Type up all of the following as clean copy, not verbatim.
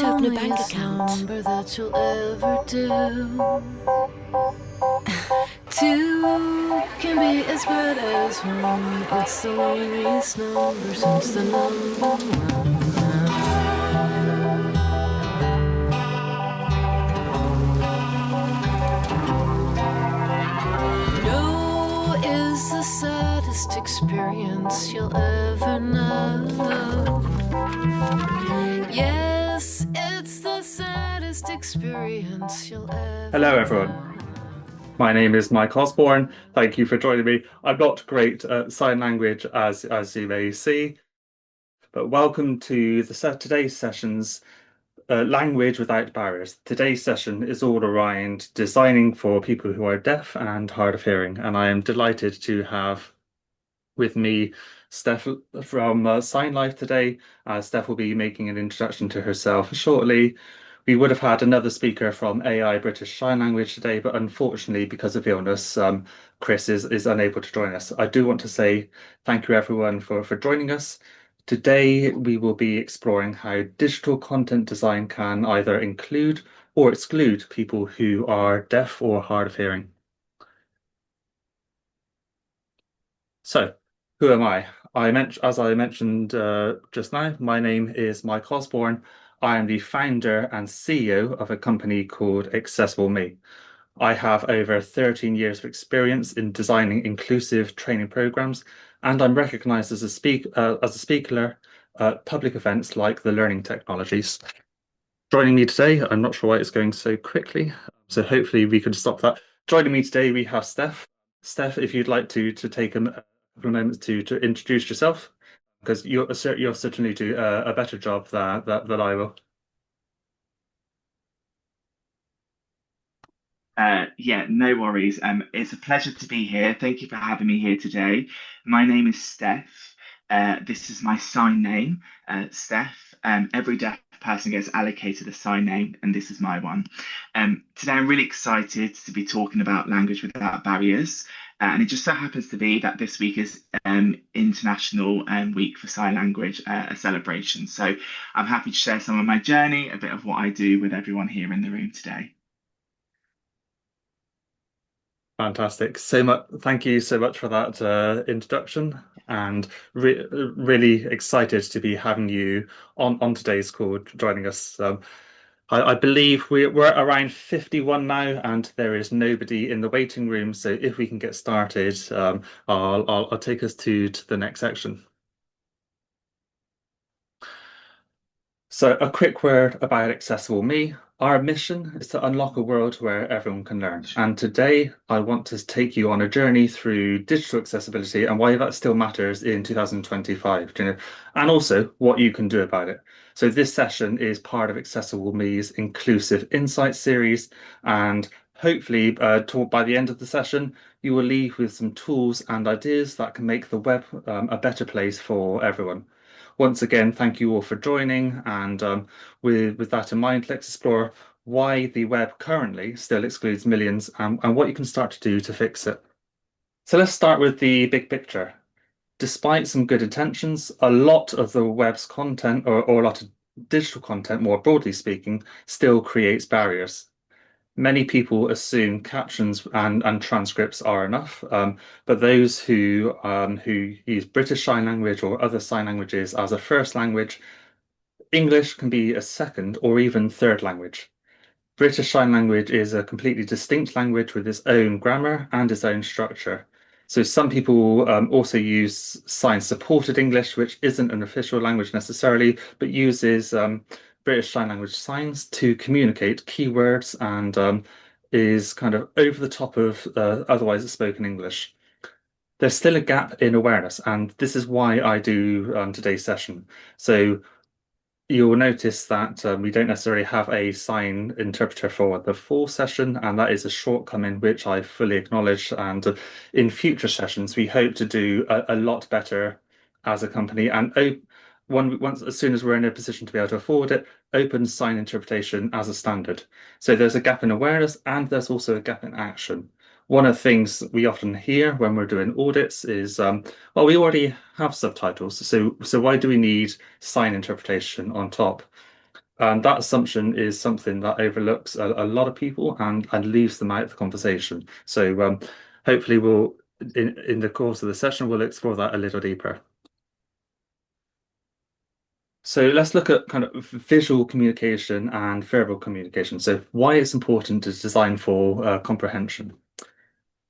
open a bank account. Number that you'll ever do. Two can be as bad as one. It's the loneliest number since the number one. No is the saddest experience you'll ever know. Yes, it's the saddest experience you'll ever Hello, everyone. know. My name is Mike Osborne. Thank you for joining me. I'm not great at sign language, as you may see, but welcome to today's session's Language Without Barriers. Today's session is all around designing for people who are deaf and hard of hearing, and I am delighted to have with me Steph from Sign Life today. Steph will be making an introduction to herself shortly. We would have had another speaker from AI British Sign Language today, but unfortunately, because of illness, Chris is unable to join us. I do want to say thank you everyone for joining us. Today, we will be exploring how digital content design can either include or exclude people who are deaf or hard of hearing. So, who am I? As I mentioned just now, my name is Mike Osborne. I am the founder and CEO of a company called Accessible Me. I have over 13 years of experience in designing inclusive training programs, and I'm recognized as a speaker at public events like the Learning Technologies. Joining me today, I'm not sure why it's going so quickly, so hopefully we can stop that. Joining me today, we have Steph. Steph, if you'd like to take a couple of moments to introduce yourself, because you'll certainly do a better job than I will. Yeah, no worries. It's a pleasure to be here. Thank you for having me here today. My name is Steph. This is my sign name, Steph. Every deaf person gets allocated a sign name, and this is my one. Today, I'm really excited to be talking about language without barriers. And it just so happens to be that this week is International Week for Sign Language, a celebration. So I'm happy to share some of my journey, a bit of what I do with everyone here in the room today. Fantastic. So much. Thank you so much for that introduction, and really excited to be having you on today's call, joining us. I believe we're around 51 now, and there is nobody in the waiting room. So if we can get started, I'll take us to the next section. So a quick word about Accessible Me. Our mission is to unlock a world where everyone can learn. And today I want to take you on a journey through digital accessibility and why that still matters in 2025, and also what you can do about it. So this session is part of Accessible Me's Inclusive Insights series, and hopefully by the end of the session, you will leave with some tools and ideas that can make the web a better place for everyone. Once again, thank you all for joining. And with that in mind, let's explore why the web currently still excludes millions and what you can start to do to fix it. So let's start with the big picture. Despite some good intentions, a lot of the web's content or a lot of digital content, more broadly speaking, still creates barriers. Many people assume captions and transcripts are enough, but those who use British Sign Language or other sign languages as a first language, English can be a second or even third language. British Sign Language is a completely distinct language with its own grammar and its own structure. So some people also use sign-supported English, which isn't an official language necessarily, but uses British Sign Language signs to communicate keywords and is kind of over the top of otherwise spoken English. There's still a gap in awareness, and this is why I do today's session. So you'll notice that we don't necessarily have a sign interpreter for the full session, and that is a shortcoming which I fully acknowledge. And in future sessions, we hope to do a lot better as a company. And once as soon as we're in a position to be able to afford it, open sign interpretation as a standard. So there's a gap in awareness, and there's also a gap in action. One of the things we often hear when we're doing audits is, well, we already have subtitles, so why do we need sign interpretation on top? And that assumption is something that overlooks a lot of people and leaves them out of the conversation. So hopefully in the course of the session, we'll explore that a little deeper. So let's look at kind of visual communication and verbal communication. So why it's important to design for comprehension.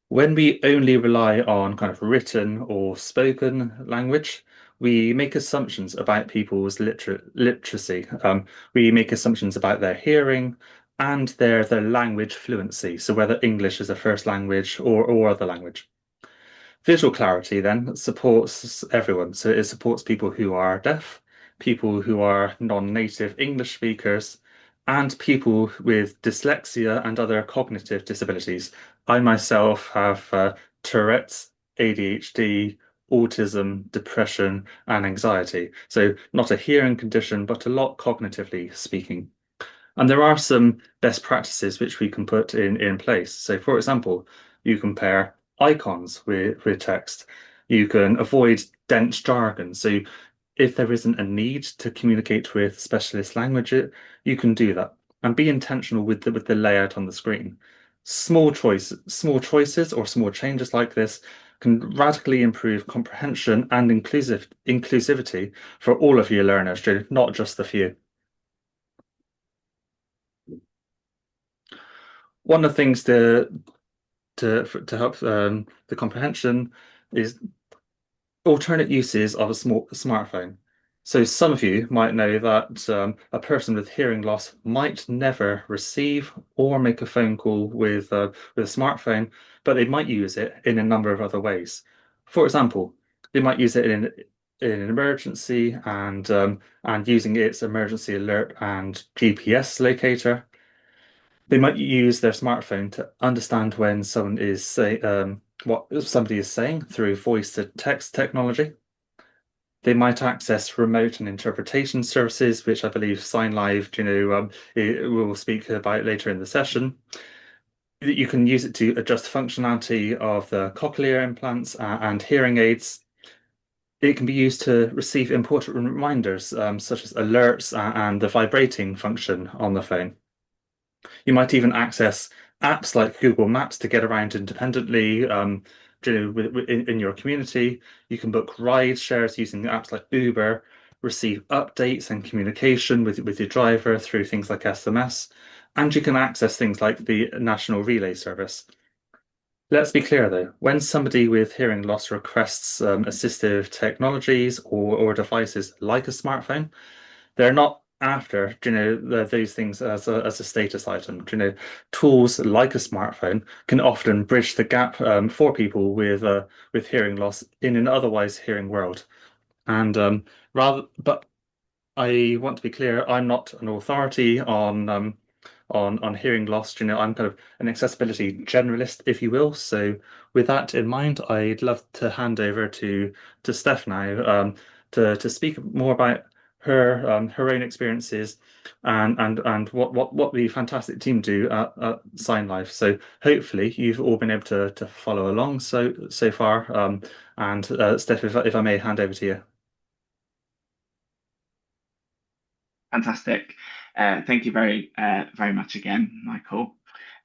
When we only rely on kind of written or spoken language, we make assumptions about people's literacy. We make assumptions about their hearing and their language fluency. So whether English is a first language or other language. Visual clarity then supports everyone. So it supports people who are deaf, people who are non-native English speakers, and people with dyslexia and other cognitive disabilities. I myself have Tourette's, ADHD, autism, depression, and anxiety. So not a hearing condition, but a lot cognitively speaking. And there are some best practices which we can put in place. So, for example, you compare icons with text. You can avoid dense jargon. So, if there isn't a need to communicate with specialist language, you can do that and be intentional with the layout on the screen. Small choices or small changes like this can radically improve comprehension and inclusivity for all of your learners, not just the few. One of the things to help the comprehension is alternate uses of a smartphone. So some of you might know that a person with hearing loss might never receive or make a phone call with a smartphone, but they might use it in a number of other ways. For example, they might use it in an emergency and using its emergency alert and GPS locator. They might use their smartphone to understand when someone is what somebody is saying through voice to text technology. They might access remote and interpretation services, which I believe SignLive, we'll speak about later in the session. You can use it to adjust functionality of the cochlear implants and hearing aids. It can be used to receive important reminders, such as alerts and the vibrating function on the phone. You might even access apps like Google Maps to get around independently. In your community, you can book ride shares using apps like Uber, receive updates and communication with your driver through things like SMS, and you can access things like the National Relay Service. Let's be clear though, when somebody with hearing loss requests assistive technologies or devices like a smartphone, they're not after, those things as a status item. Tools like a smartphone can often bridge the gap for people with hearing loss in an otherwise hearing world. And but I want to be clear, I'm not an authority on hearing loss. I'm kind of an accessibility generalist, if you will. So with that in mind, I'd love to hand over to Steph now to speak more about her own experiences and what the fantastic team do at Sign Life. So hopefully you've all been able to follow along so far. And Steph, if I may hand over to you. Fantastic. Thank you very much again, Michael.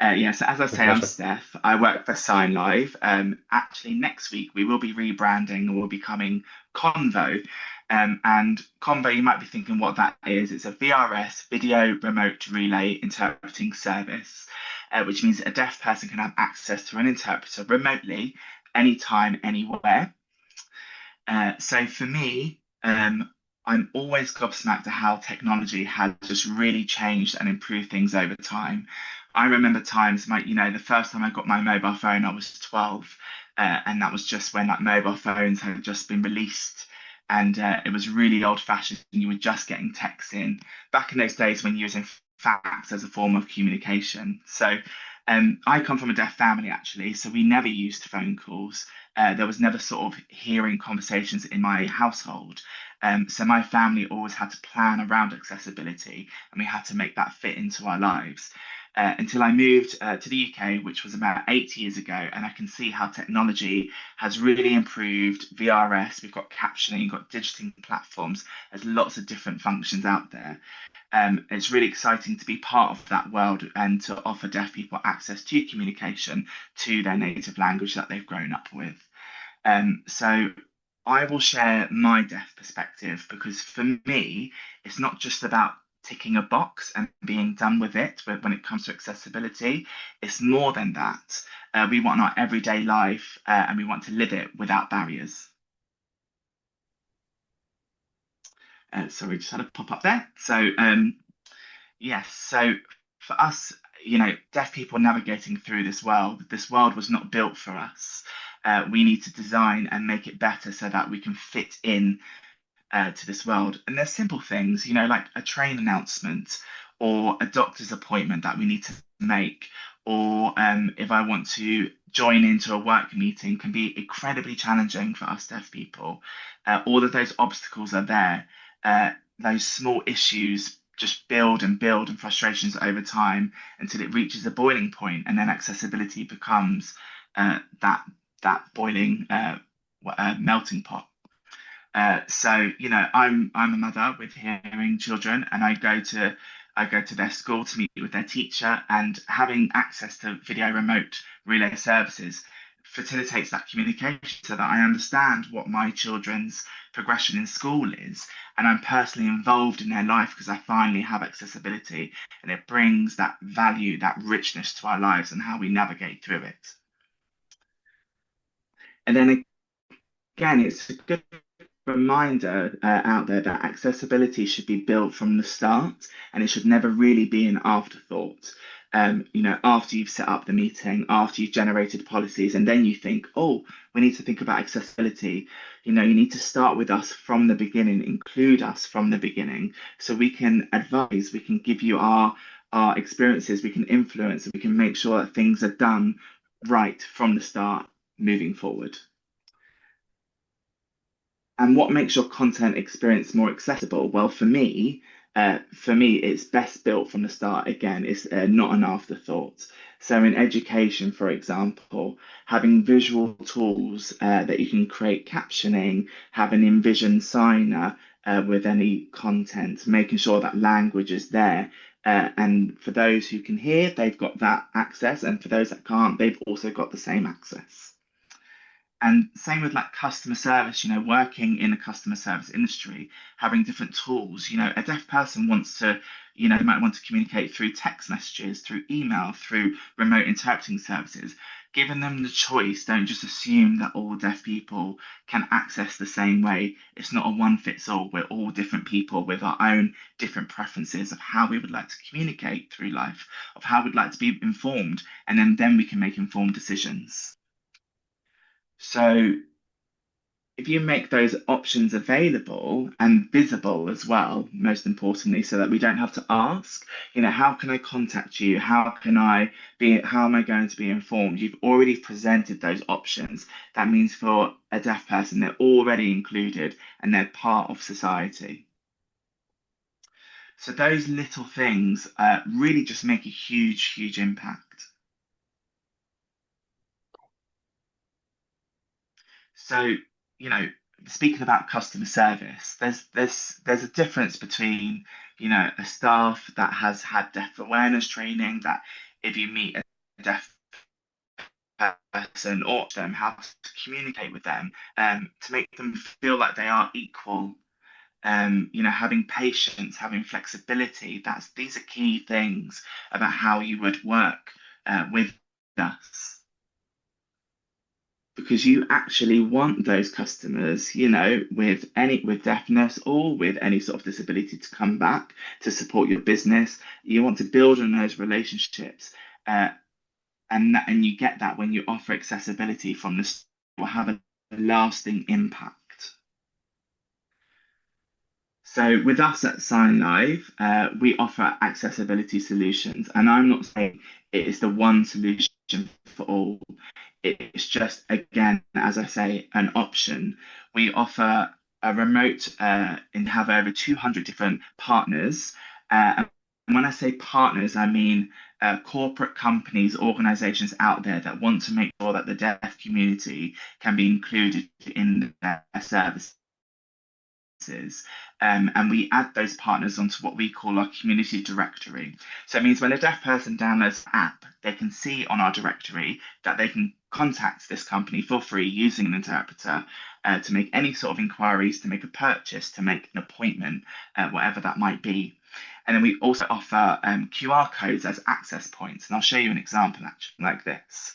So as I My say, I'm pleasure. Steph. I work for Sign Live. Actually, next week we will be rebranding and we'll be becoming Convo. And Convo, you might be thinking what that is. It's a VRS, Video Remote Relay Interpreting Service, which means a deaf person can have access to an interpreter remotely, anytime, anywhere. So for me, I'm always gobsmacked at how technology has just really changed and improved things over time. I remember times, the first time I got my mobile phone, I was 12, and that was just when like mobile phones had just been released, and it was really old-fashioned. You were just getting texts in back in those days when using fax as a form of communication. So. I come from a deaf family actually, so we never used phone calls. There was never sort of hearing conversations in my household. So my family always had to plan around accessibility and we had to make that fit into our lives. until I moved to the UK, which was about 8 years ago, and I can see how technology has really improved VRS. We've got captioning, we've got digital platforms. There's lots of different functions out there. It's really exciting to be part of that world and to offer deaf people access to communication to their native language that they've grown up with. So I will share my deaf perspective, because for me, it's not just about ticking a box and being done with it when it comes to accessibility. It's more than that. We want our everyday life and we want to live it without barriers. Sorry, just had a pop up there. So yes, so for us, deaf people navigating through this world was not built for us. We need to design and make it better so that we can fit in to this world. And there's simple things, like a train announcement or a doctor's appointment that we need to make, or if I want to join into a work meeting, can be incredibly challenging for us deaf people. All of those obstacles are there. Those small issues just build and frustrations over time until it reaches a boiling point, and then accessibility becomes that boiling melting pot. So I'm a mother with hearing children, and I go to their school to meet with their teacher, and having access to video remote relay services facilitates that communication so that I understand what my children's progression in school is, and I'm personally involved in their life because I finally have accessibility, and it brings that value, that richness to our lives and how we navigate through it. And then again, it's a good reminder out there that accessibility should be built from the start, and it should never really be an afterthought. After you've set up the meeting, after you've generated policies, and then you think, oh, we need to think about accessibility. You need to start with us from the beginning, include us from the beginning, so we can advise, we can give you our experiences, we can influence, we can make sure that things are done right from the start moving forward. And what makes your content experience more accessible? Well, for me, it's best built from the start. Again, it's not an afterthought. So in education, for example, having visual tools that you can create captioning, have an envision signer with any content, making sure that language is there. And for those who can hear, they've got that access. And for those that can't, they've also got the same access. And same with like customer service, working in a customer service industry, having different tools. A deaf person wants to, they might want to communicate through text messages, through email, through remote interpreting services. Giving them the choice, don't just assume that all deaf people can access the same way. It's not a one fits all. We're all different people with our own different preferences of how we would like to communicate through life, of how we'd like to be informed, and then we can make informed decisions. So if you make those options available and visible as well, most importantly, so that we don't have to ask, how can I contact you? How am I going to be informed? You've already presented those options. That means for a deaf person, they're already included and they're part of society. So those little things really just make a huge, huge impact. So, speaking about customer service, there's a difference between, a staff that has had deaf awareness training, that if you meet a deaf person or them, how to communicate with them, to make them feel like they are equal, having patience, having flexibility. These are key things about how you would work with us. Because you actually want those customers, with deafness or with any sort of disability to come back to support your business. You want to build on those relationships, and you get that when you offer accessibility from the start. Will have a lasting impact. So with us at Sign Live, we offer accessibility solutions, and I'm not saying it is the one solution for all. It's just, again, as I say, an option. We offer a remote and have over 200 different partners. And when I say partners, I mean corporate companies, organizations out there that want to make sure that the deaf community can be included in their services. And we add those partners onto what we call our community directory. So it means when a deaf person downloads the app, they can see on our directory that they can contact this company for free using an interpreter to make any sort of inquiries, to make a purchase, to make an appointment, whatever that might be. And then we also offer QR codes as access points. And I'll show you an example actually like this.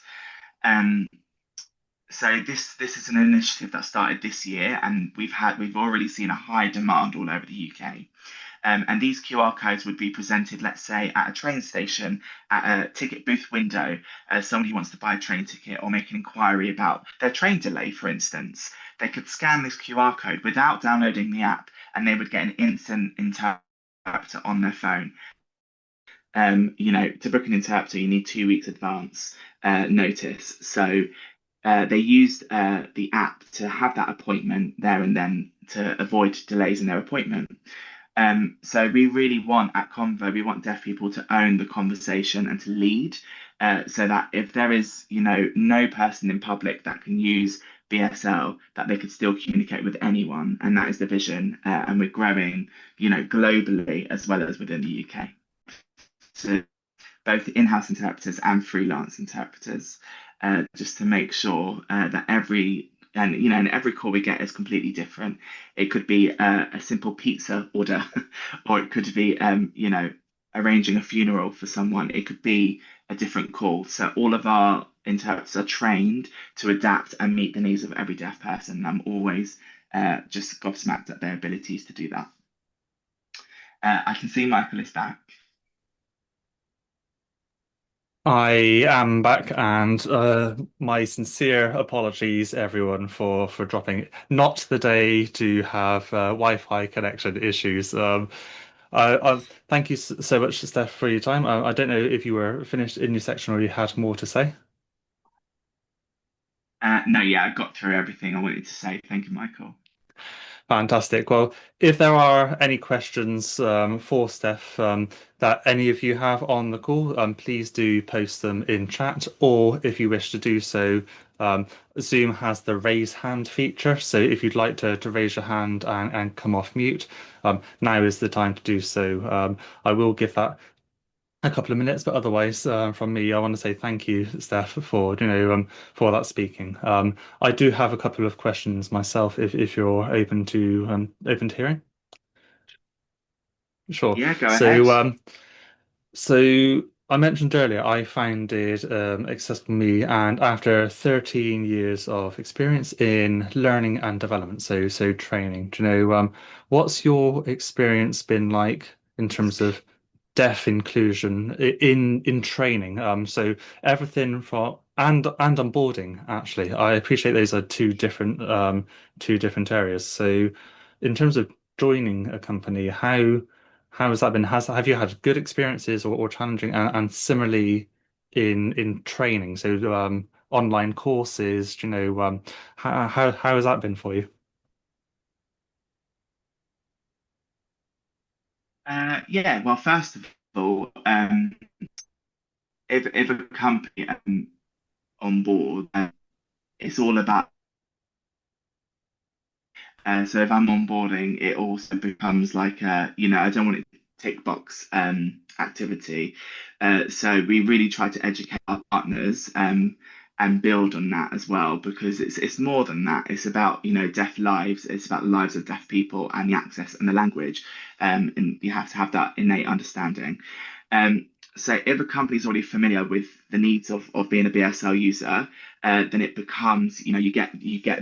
So this is an initiative that started this year, and we've already seen a high demand all over the UK. And these QR codes would be presented, let's say, at a train station, at a ticket booth window, as somebody who wants to buy a train ticket or make an inquiry about their train delay, for instance. They could scan this QR code without downloading the app, and they would get an instant interpreter on their phone. To book an interpreter, you need 2 weeks advance notice. So they used the app to have that appointment there and then to avoid delays in their appointment. So we really want at Convo, we want deaf people to own the conversation and to lead, so that if there is, no person in public that can use BSL, that they could still communicate with anyone, and that is the vision. And we're growing, globally as well as within the UK. So both in-house interpreters and freelance interpreters, just to make sure that every call we get is completely different. It could be a simple pizza order, or it could be arranging a funeral for someone. It could be a different call. So all of our interpreters are trained to adapt and meet the needs of every deaf person. I'm always just gobsmacked at their abilities to do that. I can see Michael is back. I am back, and my sincere apologies, everyone, for dropping. Not the day to have Wi-Fi connection issues. I thank you so much, Steph, for your time. I don't know if you were finished in your section or you had more to say. No, yeah, I got through everything I wanted to say. Thank you, Michael. Fantastic. Well, if there are any questions for Steph that any of you have on the call, please do post them in chat, or if you wish to do so, Zoom has the raise hand feature. So if you'd like to raise your hand and come off mute, now is the time to do so. I will give that a couple of minutes, but otherwise, from me, I want to say thank you, Steph, for for that speaking. I do have a couple of questions myself, if you're open to hearing. Sure. Yeah, go ahead. So I mentioned earlier I found it accessible to me, and after 13 years of experience in learning and development, so training. Do you know what's your experience been like in terms of deaf inclusion in training? So everything from and onboarding, actually. I appreciate those are two different areas. So in terms of joining a company, how has that been? Have you had good experiences or challenging, and similarly in training? So online courses, how has that been for you? Yeah, well, first of all, if a company on board, it's all about. So if I'm onboarding, it also becomes like I don't want it to tick box activity. So we really try to educate our partners and build on that as well, because it's more than that. It's about deaf lives. It's about the lives of deaf people and the access and the language. And you have to have that innate understanding. So if a company is already familiar with the needs of being a BSL user, then it becomes, you get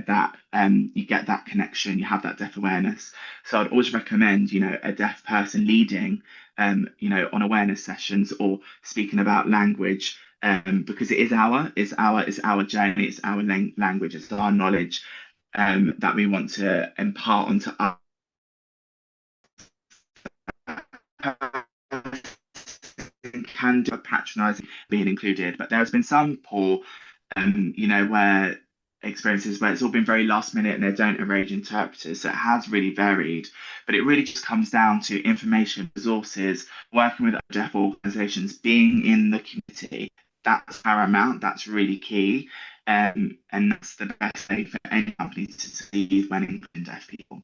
that connection, you have that deaf awareness. So I'd always recommend, a deaf person leading, on awareness sessions or speaking about language, because it's our journey, it's our language, it's our knowledge, that we want to impart onto us. Can do patronising being included, but there has been some poor, where experiences where it's all been very last minute and they don't arrange interpreters. So it has really varied, but it really just comes down to information, resources, working with other deaf organisations, being in the community. That's paramount. That's really key. And that's the best way for any company to succeed when including deaf people.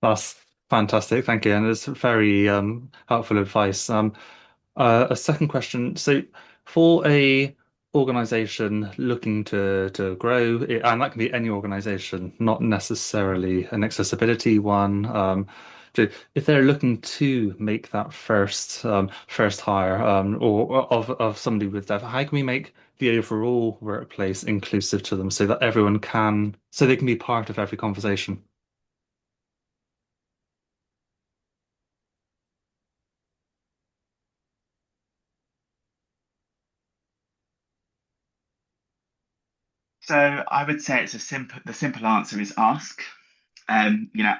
That's fantastic. Thank you. And it's very helpful advice. A second question. So for a organization looking to grow, and that can be any organization, not necessarily an accessibility one. If they're looking to make that first hire or of somebody with deaf, how can we make the overall workplace inclusive to them so that so they can be part of every conversation? So I would say the simple answer is ask.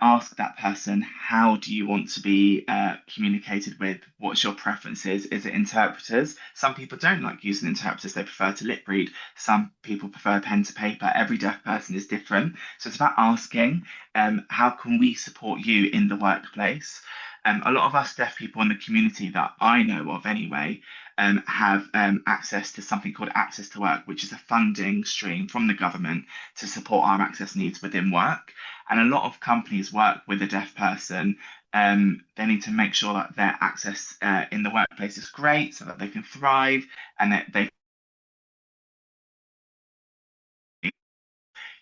Ask that person, how do you want to be communicated with? What's your preferences? Is it interpreters? Some people don't like using interpreters, they prefer to lip read. Some people prefer pen to paper. Every deaf person is different. So it's about asking, how can we support you in the workplace? A lot of us deaf people in the community that I know of anyway, have access to something called Access to Work, which is a funding stream from the government to support our access needs within work. And a lot of companies work with a deaf person. They need to make sure that their access in the workplace is great so that they can thrive and that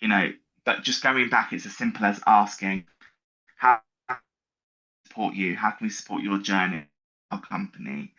you know, but just going back, it's as simple as asking, how can we support you? How can we support your journey, our company?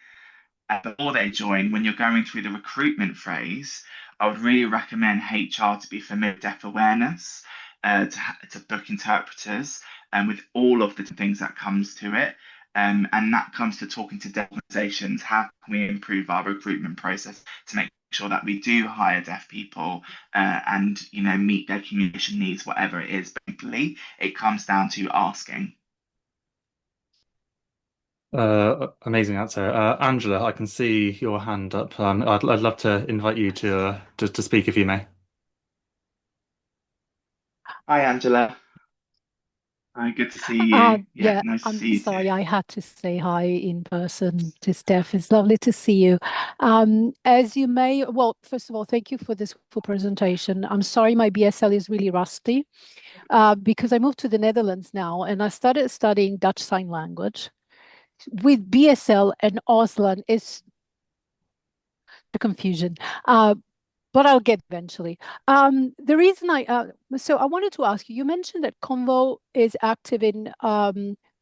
Before they join, when you're going through the recruitment phase, I would really recommend HR to be familiar with deaf awareness, to book interpreters, and with all of the things that comes to it. And that comes to talking to deaf organisations. How can we improve our recruitment process to make sure that we do hire deaf people and meet their communication needs, whatever it is. Basically, it comes down to asking. Amazing answer. Angela, I can see your hand up. I'd love to invite you to speak if you may. Hi, Angela. Hi, good to see you. Yeah, Yeah, nice to I'm see you too. sorry, I had to say hi in person to Steph. It's lovely to see you. As you may, well, first of all, thank you for this full presentation. I'm sorry my BSL is really rusty because I moved to the Netherlands now and I started studying Dutch Sign Language. With BSL and Auslan, it's the confusion. But I'll get eventually. The reason so I wanted to ask you, you mentioned that Convo is active in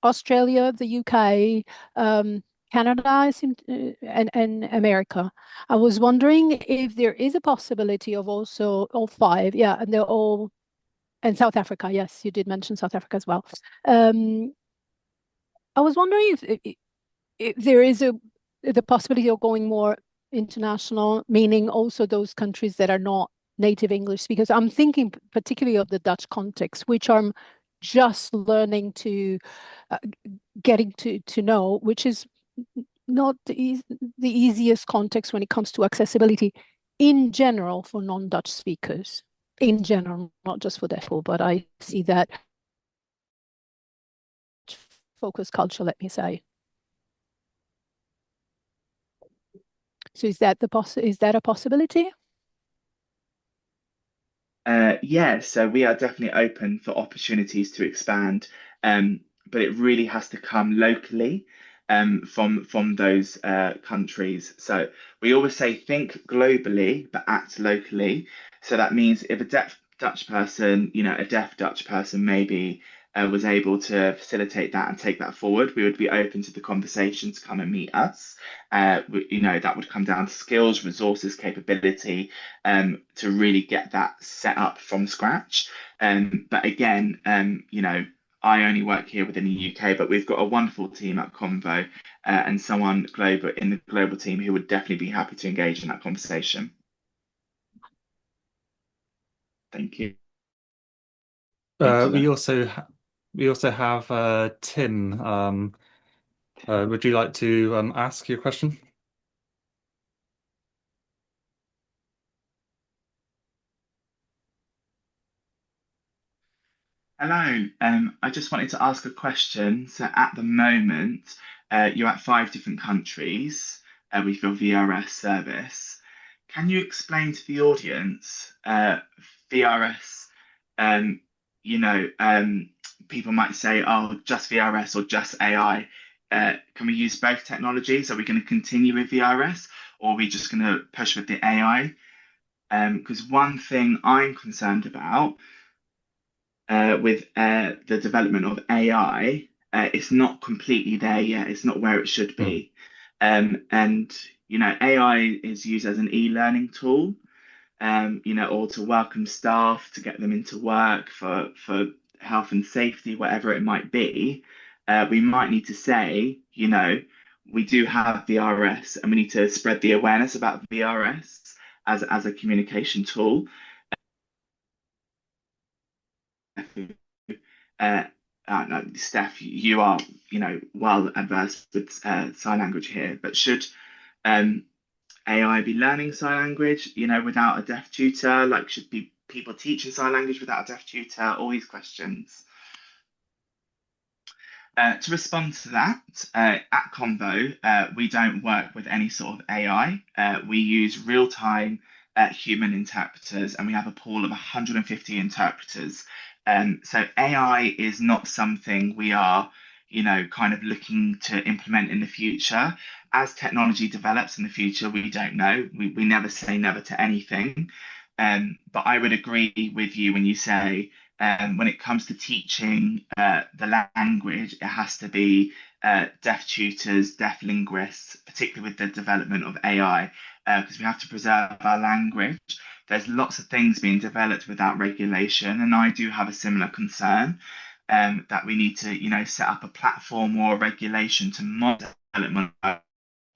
Australia, the UK, Canada, I seem and America. I was wondering if there is a possibility of also all five, yeah, and they're all, and South Africa, yes, you did mention South Africa as well. Um, I was wondering if there is the possibility of going more international, meaning also those countries that are not native English speakers. I'm thinking particularly of the Dutch context, which I'm just learning to uh, getting to know, which is not the easiest context when it comes to accessibility in general for non-Dutch speakers. In general, not just for deaf people, but I see that focus culture, let me say. So is that is that a possibility? Yeah, so we are definitely open for opportunities to expand, but it really has to come locally from those countries. So we always say think globally, but act locally. So that means if a deaf Dutch person, a deaf Dutch person maybe was able to facilitate that and take that forward, we would be open to the conversation to come and meet us. That would come down to skills, resources, capability to really get that set up from scratch. But again, I only work here within the UK, but we've got a wonderful team at Convo and someone global in the global team who would definitely be happy to engage in that conversation. Thank you, Uh, we Angela. also we also have Tim. Would you like to ask your question? Hello. I just wanted to ask a question. So at the moment, you're at 5 different countries with your VRS service. Can you explain to the audience VRS? Um, you know, people might say, "Oh, just VRS or just AI." Can we use both technologies? Are we going to continue with VRS, or are we just going to push with the AI? Because one thing I'm concerned about with the development of AI, it's not completely there yet. It's not where it should Mm. be. And AI is used as an e-learning tool, or to welcome staff, to get them into work for health and safety, whatever it might be. We might need to say, we do have VRS, and we need to spread the awareness about VRS as a communication tool. Uh, no, Steph, you are, well adversed with sign language here, but should um, AI be learning sign language, without a deaf tutor? Like, should be people teaching sign language without a deaf tutor? All these questions. To respond to that, at Convo, we don't work with any sort of AI. We use real-time human interpreters, and we have a pool of 150 interpreters. So AI is not something we are, kind of looking to implement in the future. As technology develops in the future, we don't know. We never say never to anything. But I would agree with you when you say when it comes to teaching the language, it has to be deaf tutors, deaf linguists, particularly with the development of AI, because we have to preserve our language. There's lots of things being developed without regulation, and I do have a similar concern that we need to, set up a platform or a regulation to monitor development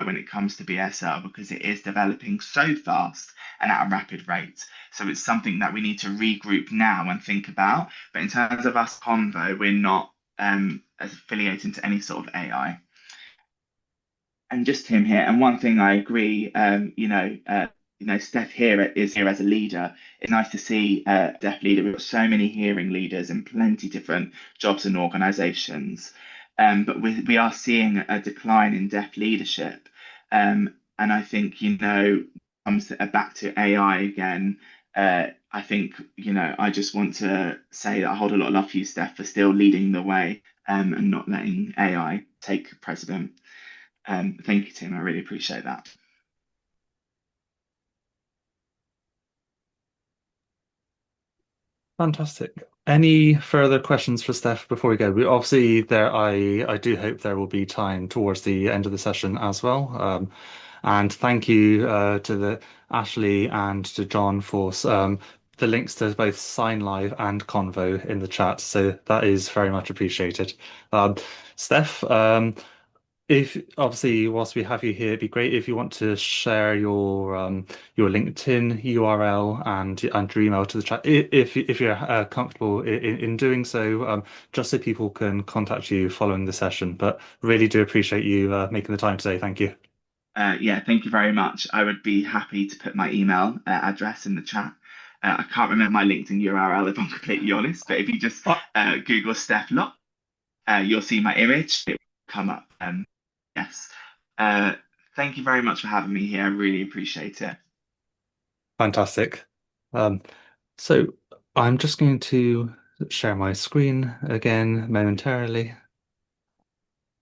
when it comes to BSL because it is developing so fast and at a rapid rate. So it's something that we need to regroup now and think about. But in terms of us Convo, we're not affiliating to any sort of AI. And just him here. And one thing I agree, Steph here is here as a leader. It's nice to see a deaf leader. We've got so many hearing leaders in plenty different jobs and organisations. But we are seeing a decline in deaf leadership. And I think, comes back to AI again. I think, I just want to say that I hold a lot of love for you, Steph, for still leading the way and not letting AI take precedent. Thank you, Tim. I really appreciate that. Fantastic. Any further questions for Steph before we go? We obviously I do hope there will be time towards the end of the session as well. And thank you to the Ashley and to John for the links to both Sign Live and Convo in the chat. So that is very much appreciated. Steph, if obviously whilst we have you here, it'd be great if you want to share your LinkedIn URL and your email to the chat if you're comfortable in doing so, just so people can contact you following the session. But really do appreciate you making the time today. Thank you. Yeah, thank you very much. I would be happy to put my email address in the chat. I can't remember my LinkedIn URL if I'm completely honest, but if you just Google Steph Lott, you'll see my image. It will come up. Yes. Thank you very much for having me here. I really appreciate it. Fantastic. Um, so I'm just going to share my screen again momentarily.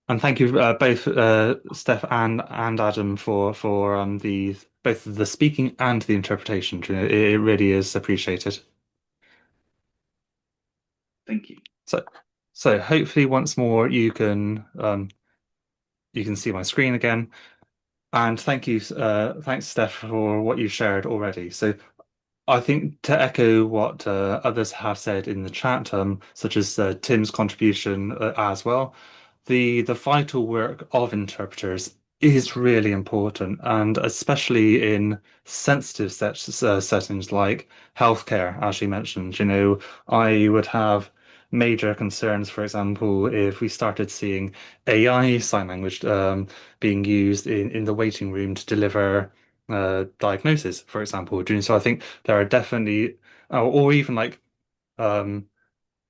And thank you both Steph and Adam for the both the speaking and the interpretation. It really is appreciated. Thank you. So hopefully once more you can see my screen again. And thank you, thanks Steph for what you shared already. So I think to echo what others have said in the chat, such as Tim's contribution as well, the vital work of interpreters is really important, and especially in sensitive settings like healthcare, as you mentioned. I would have major concerns, for example, if we started seeing AI sign language being used in the waiting room to deliver diagnosis, for example. So I think there are definitely, or even like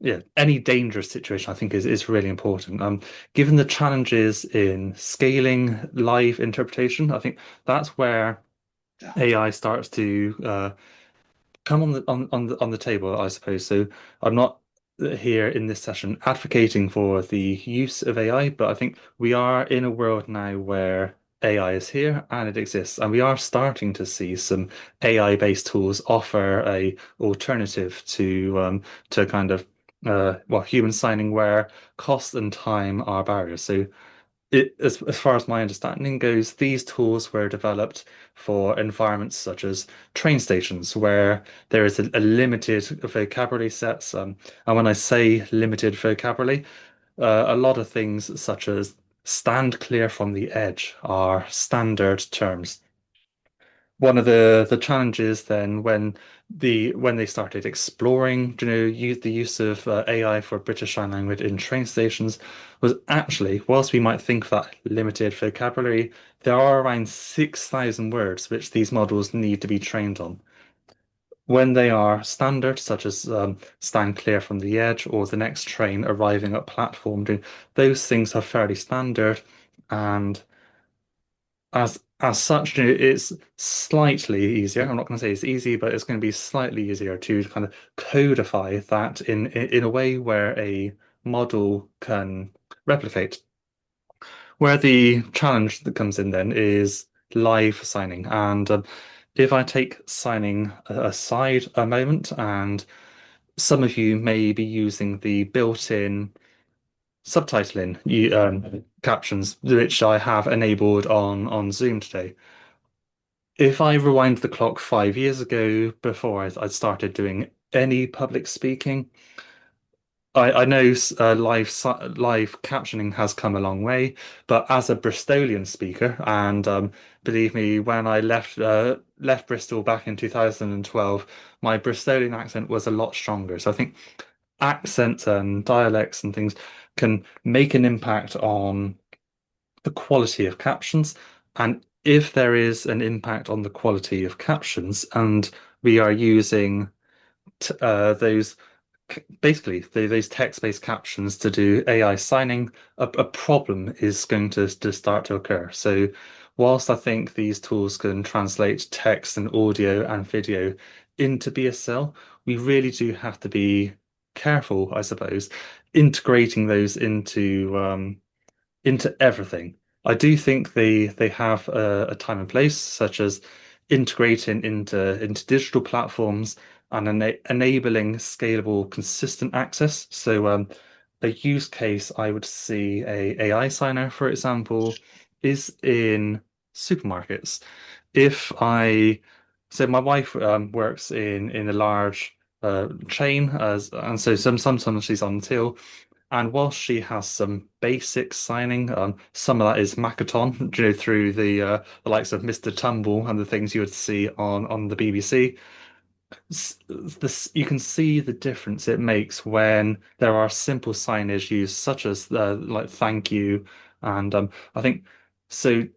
yeah, any dangerous situation I think is really important. Given the challenges in scaling live interpretation, I think that's where AI starts to come on the table, I suppose. So I'm not here in this session advocating for the use of AI, but I think we are in a world now where AI is here and it exists, and we are starting to see some AI-based tools offer a alternative to kind of well, human signing where cost and time are barriers. So as far as my understanding goes, these tools were developed for environments such as train stations, where there is a limited vocabulary sets. And when I say limited vocabulary, a lot of things such as stand clear from the edge are standard terms. One of the challenges then when they started exploring, use the use of AI for British Sign Language in train stations was actually, whilst we might think that limited vocabulary, there are around 6,000 words which these models need to be trained on. When they are standard, such as stand clear from the edge or the next train arriving at platform, those things are fairly standard, and as such, it's slightly easier. I'm not going to say it's easy, but it's going to be slightly easier to kind of codify that in a way where a model can replicate. Where the challenge that comes in then is live signing. And if I take signing aside a moment, and some of you may be using the built-in subtitling captions, which I have enabled on Zoom today. If I rewind the clock 5 years ago, before I'd started doing any public speaking, I know live captioning has come a long way, but as a Bristolian speaker, and believe me, when I left Bristol back in 2012, my Bristolian accent was a lot stronger. So I think accents and dialects and things can make an impact on the quality of captions. And if there is an impact on the quality of captions, and we are using those basically those text-based captions to do AI signing, a problem is going to start to occur. So whilst I think these tools can translate text and audio and video into BSL, we really do have to be careful, I suppose, integrating those into everything. I do think they have a time and place, such as integrating into digital platforms and enabling scalable, consistent access. So a use case I would see a AI signer, for example, is in supermarkets. If I so my wife works in a large chain as and so sometimes she's on till. And whilst she has some basic signing, some of that is Makaton, through the likes of Mr. Tumble and the things you would see on the BBC. You can see the difference it makes when there are simple signage used, such as like thank you, and I think so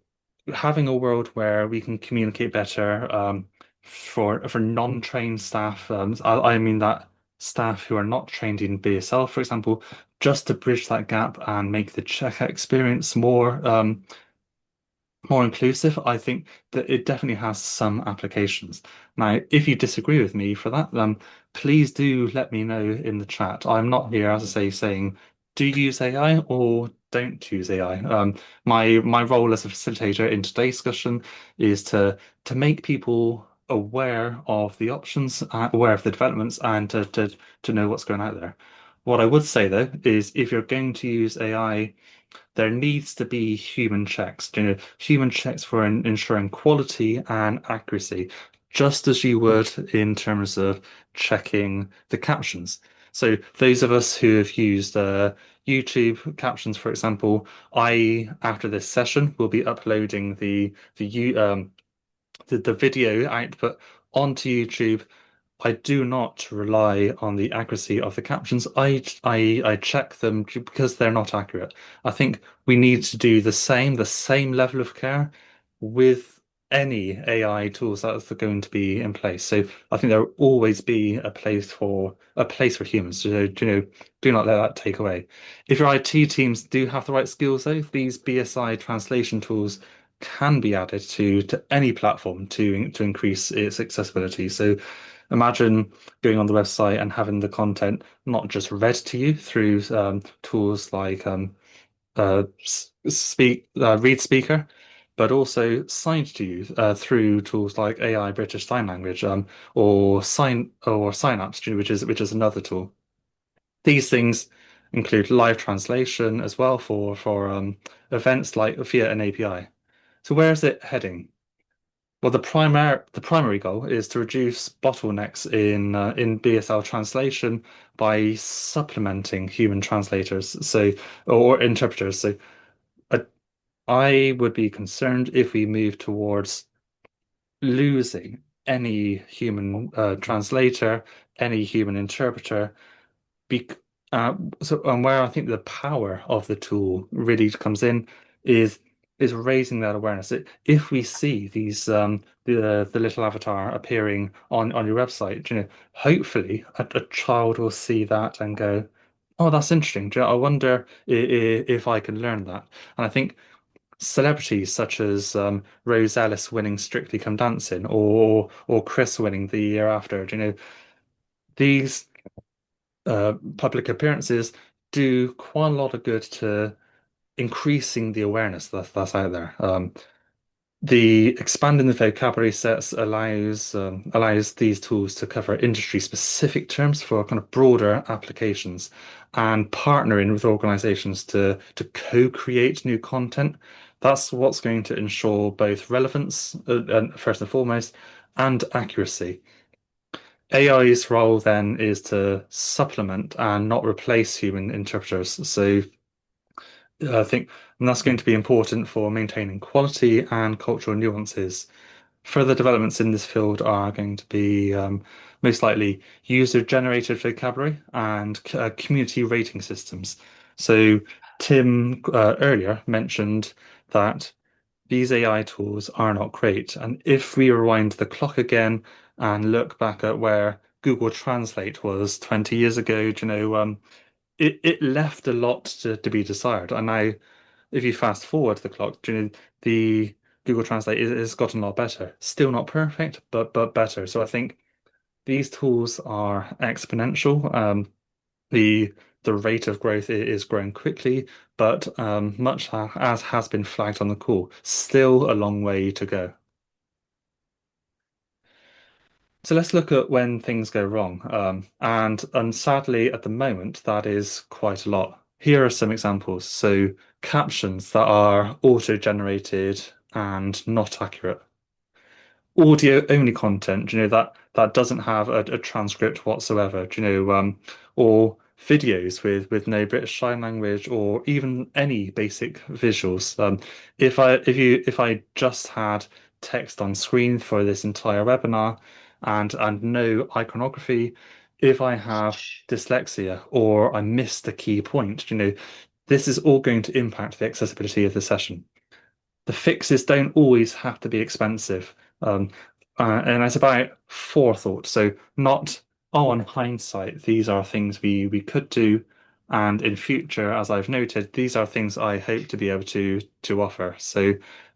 having a world where we can communicate better for non-trained staff. I mean that staff who are not trained in BSL, for example, just to bridge that gap and make the checkout experience more inclusive, I think that it definitely has some applications. Now, if you disagree with me for that, please do let me know in the chat. I'm not here, as I say, saying do you use AI or don't use AI. My role as a facilitator in today's discussion is to make people aware of the options, aware of the developments, and to know what's going out there. What I would say though is if you're going to use AI, there needs to be human checks, human checks for ensuring quality and accuracy, just as you would in terms of checking the captions. So those of us who have used YouTube captions, for example, after this session will be uploading the video output onto YouTube. I do not rely on the accuracy of the captions. I check them because they're not accurate. I think we need to do the same level of care with any AI tools that's going to be in place. So I think there will always be a place for humans. So, do not let that take away. If your IT teams do have the right skills, though, these BSI translation tools can be added to any platform to increase its accessibility. So imagine going on the website and having the content not just read to you through tools like read speaker, but also signed to you through tools like AI British Sign Language, or Synapse, which is another tool. These things include live translation as well for events like via an API. So where is it heading? Well, the primary goal is to reduce bottlenecks in BSL translation by supplementing human translators, or interpreters. So uh, I would be concerned if we move towards losing any human translator, any human interpreter. Be and where I think the power of the tool really comes in is raising that awareness. If we see these the little avatar appearing on your website, hopefully a child will see that and go, "Oh, that's interesting. I wonder if I can learn that." And I think celebrities such as Rose Ellis winning Strictly Come Dancing, or Chris winning the year after, these public appearances do quite a lot of good to increasing the awareness that's out there. The expanding the vocabulary sets allows these tools to cover industry specific terms for kind of broader applications, and partnering with organizations to co-create new content. That's what's going to ensure both relevance, and first and foremost, and accuracy. AI's role then is to supplement and not replace human interpreters. So I think that's going to be important for maintaining quality and cultural nuances. Further developments in this field are going to be most likely user-generated vocabulary and community rating systems. So Tim earlier mentioned that these AI tools are not great. And if we rewind the clock again and look back at where Google Translate was 20 years ago, it left a lot to be desired. And now, if you fast forward the clock, the Google Translate has gotten a lot better. Still not perfect, but better. So I think these tools are exponential. The rate of growth is growing quickly, but much as has been flagged on the call, still a long way to go. So let's look at when things go wrong. And sadly, at the moment, that is quite a lot. Here are some examples. So captions that are auto-generated and not accurate. Audio only content, that doesn't have a transcript whatsoever, or videos with no British Sign Language or even any basic visuals. If I just had text on screen for this entire webinar and no iconography, if I have dyslexia or I missed a key point, this is all going to impact the accessibility of the session. The fixes don't always have to be expensive. And it's about forethought. So not, oh, in hindsight, these are things we could do. And in future, as I've noted, these are things I hope to be able to offer. So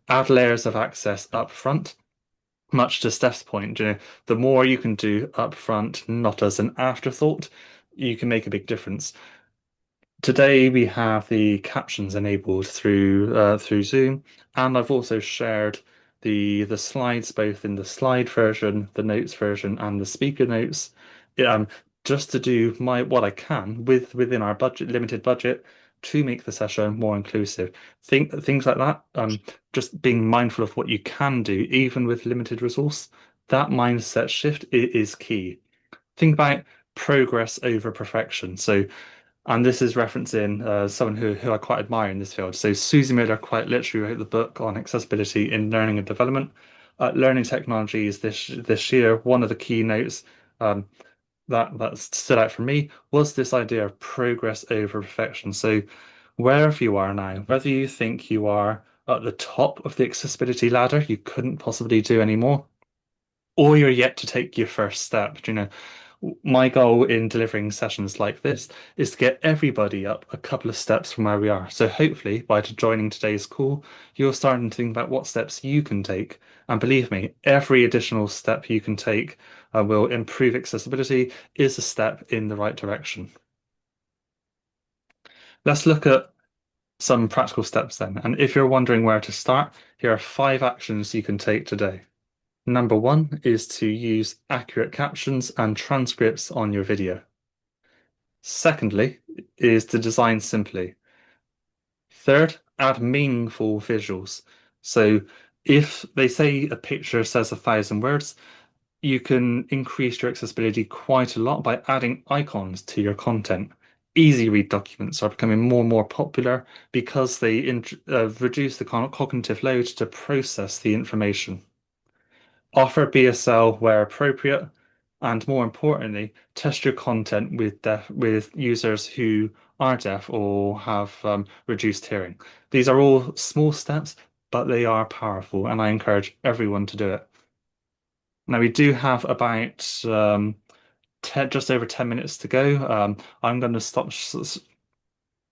add layers of access up front. Much to Steph's point, the more you can do up front, not as an afterthought, you can make a big difference. Today we have the captions enabled through Zoom, and I've also shared the slides both in the slide version, the notes version, and the speaker notes. Just to do what I can within our limited budget, to make the session more inclusive. Things like that. Just being mindful of what you can do, even with limited resource. That mindset shift is key. Think about progress over perfection. And this is referencing someone who I quite admire in this field. So Susie Miller quite literally wrote the book on accessibility in learning and development. Learning technologies this year, one of the keynotes that stood out for me was this idea of progress over perfection. So wherever you are now, whether you think you are at the top of the accessibility ladder. You couldn't possibly do any more, or you're yet to take your first step. My goal in delivering sessions like this is to get everybody up a couple of steps from where we are. So hopefully by joining today's call, you're starting to think about what steps you can take. And believe me, every additional step you can take will improve accessibility, is a step in the right direction. Let's look at some practical steps then. And if you're wondering where to start, here are 5 actions you can take today. Number 1 is to use accurate captions and transcripts on your video. Secondly, is to design simply. Third, add meaningful visuals. So if they say a picture says 1,000 words, you can increase your accessibility quite a lot by adding icons to your content. Easy read documents are becoming more and more popular because they reduce the cognitive load to process the information. Offer BSL where appropriate, and more importantly, test your content with users who are deaf or have reduced hearing. These are all small steps, but they are powerful, and I encourage everyone to do it. Now we do have about just over 10 minutes to go. I'm going to stop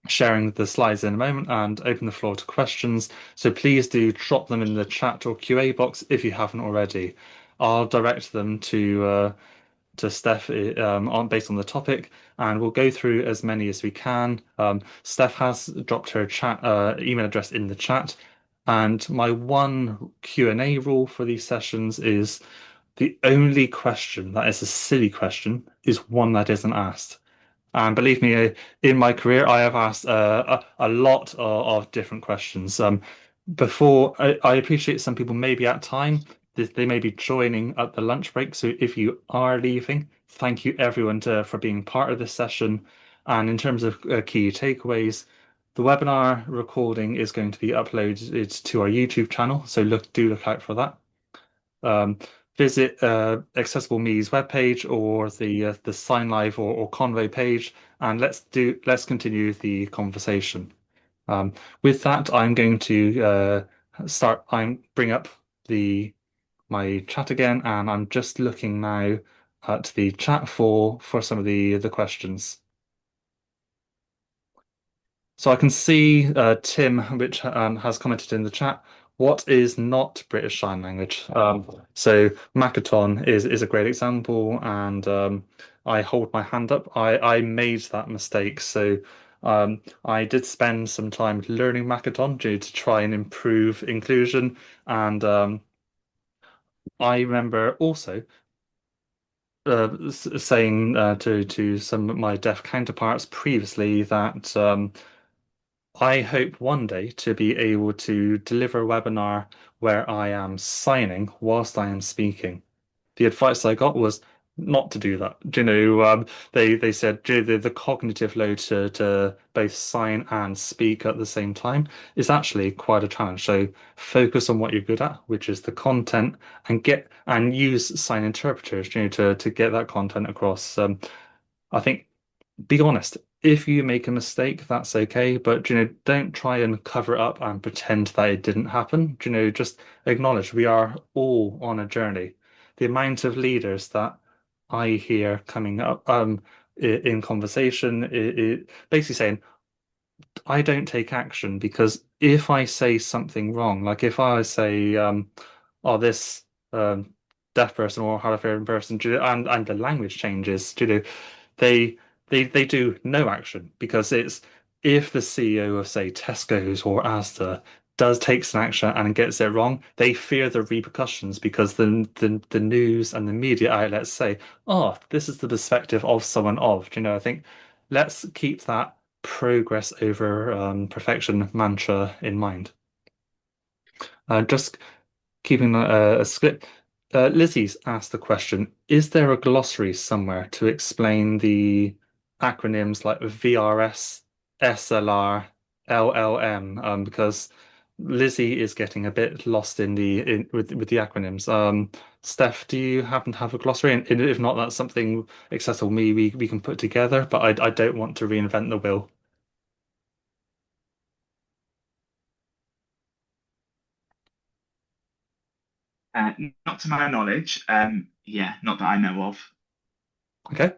sharing the slides in a moment and open the floor to questions. So please do drop them in the chat or QA box if you haven't already. I'll direct them to Steph based on the topic, and we'll go through as many as we can. Steph has dropped her email address in the chat, and my one Q&A rule for these sessions is the only question that is a silly question is one that isn't asked. And believe me, in my career, I have asked a lot of different questions. Before, I appreciate some people may be at time. They may be joining at the lunch break. So if you are leaving, thank you everyone for being part of this session. And in terms of key takeaways, the webinar recording is going to be uploaded to our YouTube channel. So do look out for that. Visit Accessible Me's webpage or the Sign Live or Convo page, and let's continue the conversation. With that, I'm going to bring up my chat again, and I'm just looking now at the chat for some of the questions. So I can see Tim, which has commented in the chat. What is not British Sign Language? So Makaton is a great example, and I hold my hand up. I made that mistake, so I did spend some time learning Makaton to try and improve inclusion, and I remember also saying to some of my deaf counterparts previously that I hope one day to be able to deliver a webinar where I am signing whilst I am speaking. The advice I got was not to do that. They said the cognitive load to both sign and speak at the same time is actually quite a challenge. So focus on what you're good at, which is the content, and use sign interpreters, to get that content across. I think be honest. If you make a mistake, that's okay, but don't try and cover it up and pretend that it didn't happen. Just acknowledge we are all on a journey. The amount of leaders that I hear coming up in conversation, basically saying, I don't take action because if I say something wrong, like if I say, oh, this deaf person or hard of hearing person, and the language changes, they they do no action because it's if the CEO of say Tesco's or Asda takes an action and gets it wrong, they fear the repercussions because the news and the media outlets say, oh, this is the perspective of someone of. I think let's keep that progress over perfection mantra in mind. Just keeping a script. Lizzie's asked the question, is there a glossary somewhere to explain the acronyms like VRS, SLR, LLM? Because Lizzie is getting a bit lost with the acronyms. Steph, do you happen to have a glossary? And if not, that's something Accessible Me we can put together, but I don't want to reinvent the wheel. Not to my knowledge. Yeah, not that I know of. Okay.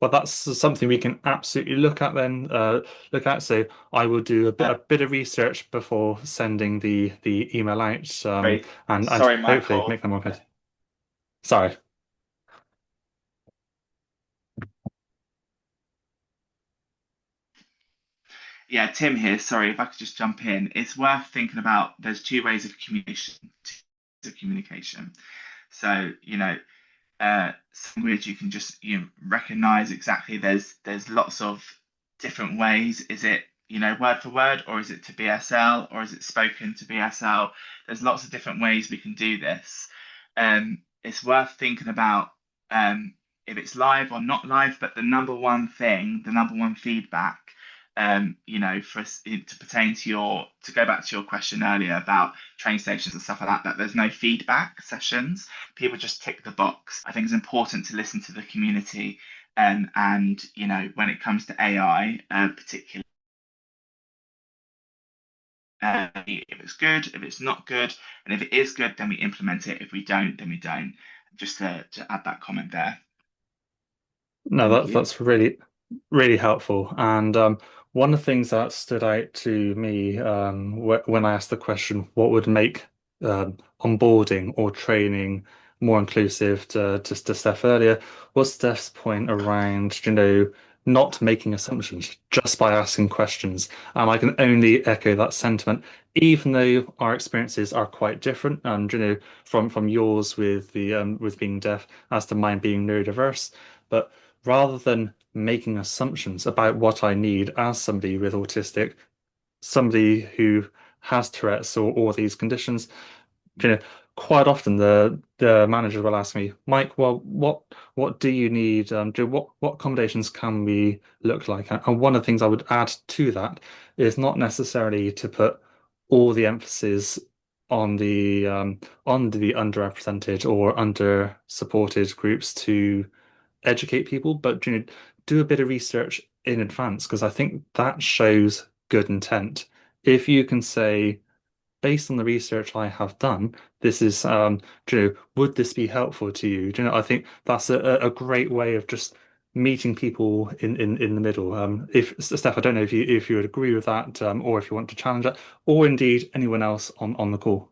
Well, that's something we can absolutely look at then. Look at. So I will do Uh, a bit of research before sending the email out, and sorry, hopefully Michael. make them more good. Sorry. Yeah, Tim here. Sorry, if I could just jump in. It's worth thinking about. There's two ways of communication. So, language you can just recognize exactly. There's lots of different ways. Is it word for word, or is it to BSL, or is it spoken to BSL? There's lots of different ways we can do this. It's worth thinking about if it's live or not live. But the number one thing, the number one feedback, for us to pertain to to go back to your question earlier about train stations and stuff like that, that there's no feedback sessions. People just tick the box. I think it's important to listen to the community, and when it comes to AI, particularly, if it's good, if it's not good, and if it is good, then we implement it. If we don't, then we don't. Just to add that comment there. No, Thank you. that's really helpful. And one of the things that stood out to me when I asked the question, what would make onboarding or training more inclusive to Steph earlier, was Steph's point around, not making assumptions just by asking questions. And I can only echo that sentiment, even though our experiences are quite different, and from yours with the with being deaf as to mine being neurodiverse. But rather than making assumptions about what I need as somebody with autistic, somebody who has Tourette's or these conditions, you know, quite often the manager will ask me, Mike, well, what do you need? What accommodations can we look like? And one of the things I would add to that is not necessarily to put all the emphasis on the underrepresented or under supported groups to educate people, but do a bit of research in advance, because I think that shows good intent. If you can say, based on the research I have done, this is, would this be helpful to you? I think that's a great way of just meeting people in the middle. If Steph, I don't know if you would agree with that, or if you want to challenge that, or indeed anyone else on the call.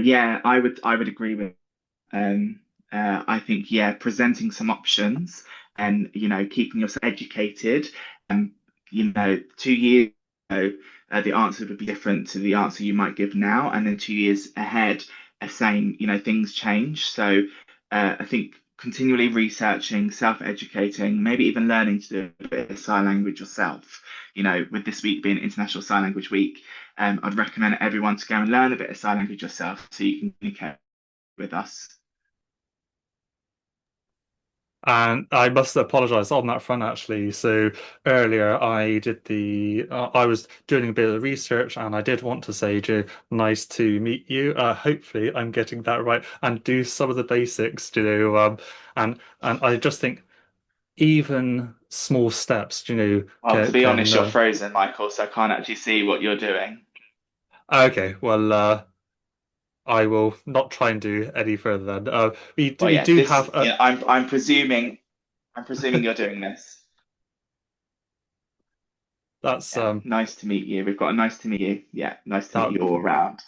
Yeah, I would agree with. I think, yeah, presenting some options and keeping yourself educated. And 2 years ago, the answer would be different to the answer you might give now, and then 2 years ahead, saying things change. So I think continually researching, self-educating, maybe even learning to do a bit of sign language yourself. With this week being International Sign Language Week, I'd recommend everyone to go and learn a bit of sign language yourself so you can communicate with us. And I must apologize on that front, actually. So earlier I was doing a bit of research, and I did want to say, Joe, nice to meet you. Hopefully I'm getting that right, and do some of the basics, and I just think even small steps, Well, to be can honest, you're frozen, Michael, so I can't actually see what you're doing. okay, well, I will not try and do any further then. Well, We yeah, do this, have a I'm presuming you're doing this. that's Yeah, nice to meet you. We've got a nice to meet you. Yeah, nice to meet that you all around.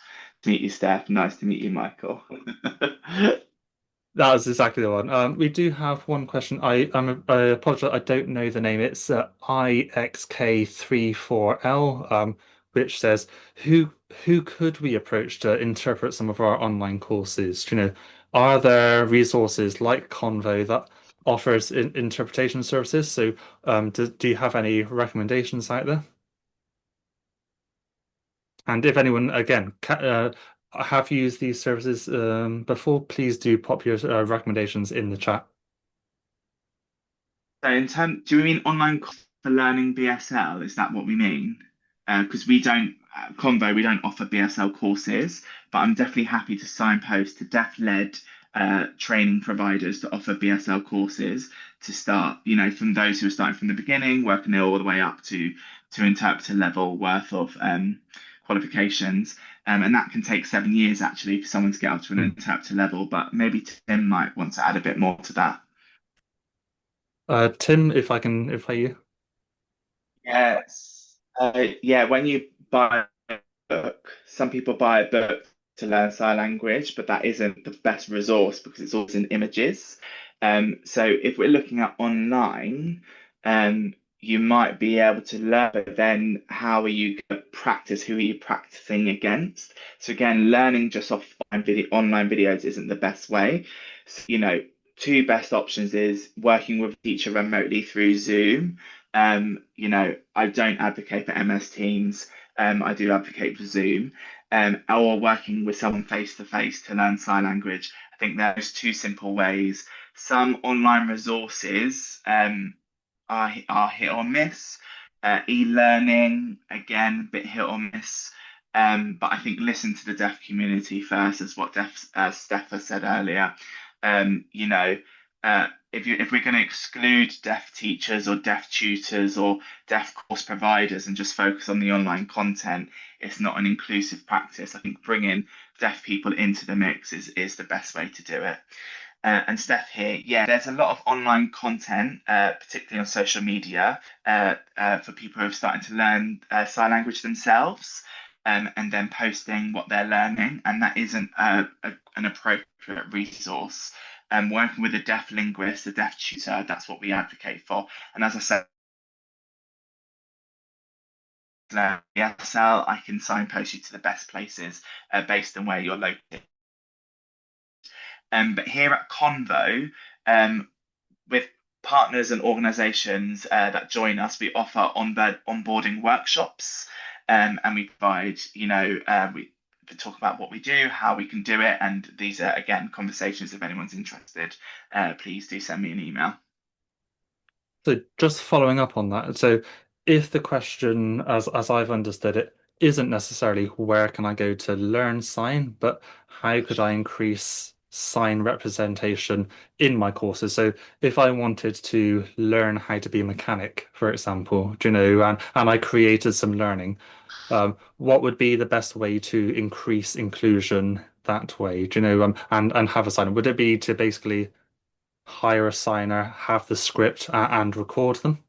To meet you, Steph. Nice to meet you, Michael. That was exactly the one. We do have one question. I apologize. I don't know the name. It's IXK34L, which says, who could we approach to interpret some of our online courses? Are there resources like Convo that offers interpretation services? So, do you have any recommendations out there? And if anyone, again, have used these services before, please do pop your recommendations in the chat. So, do we mean online for learning BSL? Is that what we mean? Because we don't, Convo, we don't offer BSL courses, but I'm definitely happy to signpost to deaf-led training providers to offer BSL courses to start, from those who are starting from the beginning, working their all the way up to to interpreter level worth of qualifications. And that can take 7 years actually for someone to get up to an interpreter level, but maybe Tim might want to add a bit more to that. Tim, if you. Yes. Yeah, when you buy a book, some people buy a book to learn sign language, but that isn't the best resource because it's always in images. So if we're looking at online, you might be able to learn, but then how are you going to practice? Who are you practicing against? So again, learning just off online videos isn't the best way. So, two best options is working with a teacher remotely through Zoom. I don't advocate for MS Teams. I do advocate for Zoom. Or working with someone face to face to learn sign language. I think there's two simple ways. Some online resources are hit or miss. E-learning, again, a bit hit or miss. But I think listen to the deaf community first, as what Steph has said earlier. If we're going to exclude deaf teachers or deaf tutors or deaf course providers and just focus on the online content, it's not an inclusive practice. I think bringing deaf people into the mix is the best way to do it. And Steph here, yeah, there's a lot of online content, particularly on social media, for people who are starting to learn sign language themselves, and then posting what they're learning, and that isn't an appropriate resource. Working with a deaf linguist, a deaf tutor, that's what we advocate for. And as I said, ESL, I can signpost you to the best places based on where you're located. But here at Convo, with partners and organisations that join us, we offer onboarding workshops, and we provide, we talk about what we do, how we can do it, and these are, again, conversations. If anyone's interested, please do send me an email. So just following up on that, so if the question, as I've understood it, isn't necessarily where can I go to learn sign, but how could I increase sign representation in my courses? So if I wanted to learn how to be a mechanic, for example, and I created some learning, what would be the best way to increase inclusion that way, and have a sign? Would it be to basically hire a signer, have the script, and record them?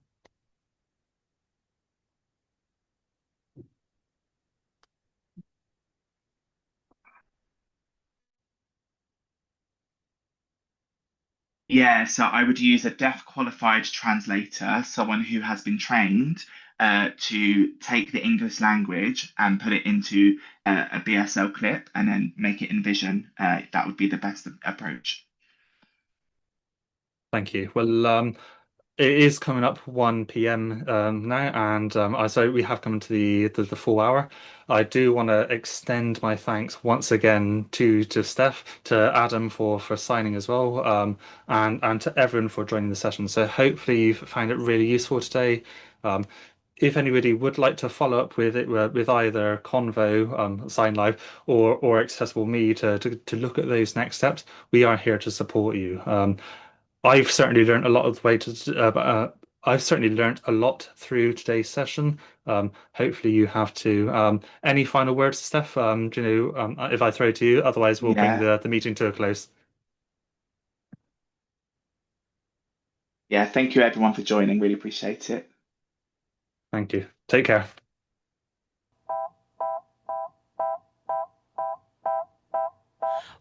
Yeah, so I would use a deaf qualified translator, someone who has been trained to take the English language and put it into a BSL clip and then make it in Vision. That would be the best approach. Thank you. Well, it is coming up 1 p.m. Now, and so we have come to the full hour. I do want to extend my thanks once again to Steph, to Adam for signing as well, and to everyone for joining the session. So hopefully you've found it really useful today. If anybody would like to follow up with it with either Convo, Sign Live, or Accessible Me to look at those next steps, we are here to support you. I've certainly learned a lot of the way I've certainly learned a lot through today's session. Hopefully you have too. Any final words, Steph? If I throw to you, otherwise we'll bring the meeting to a close. Yeah, thank you everyone for joining. Really appreciate it. Thank you. Take care.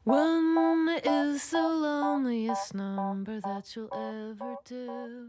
One is the loneliest number that you'll ever do.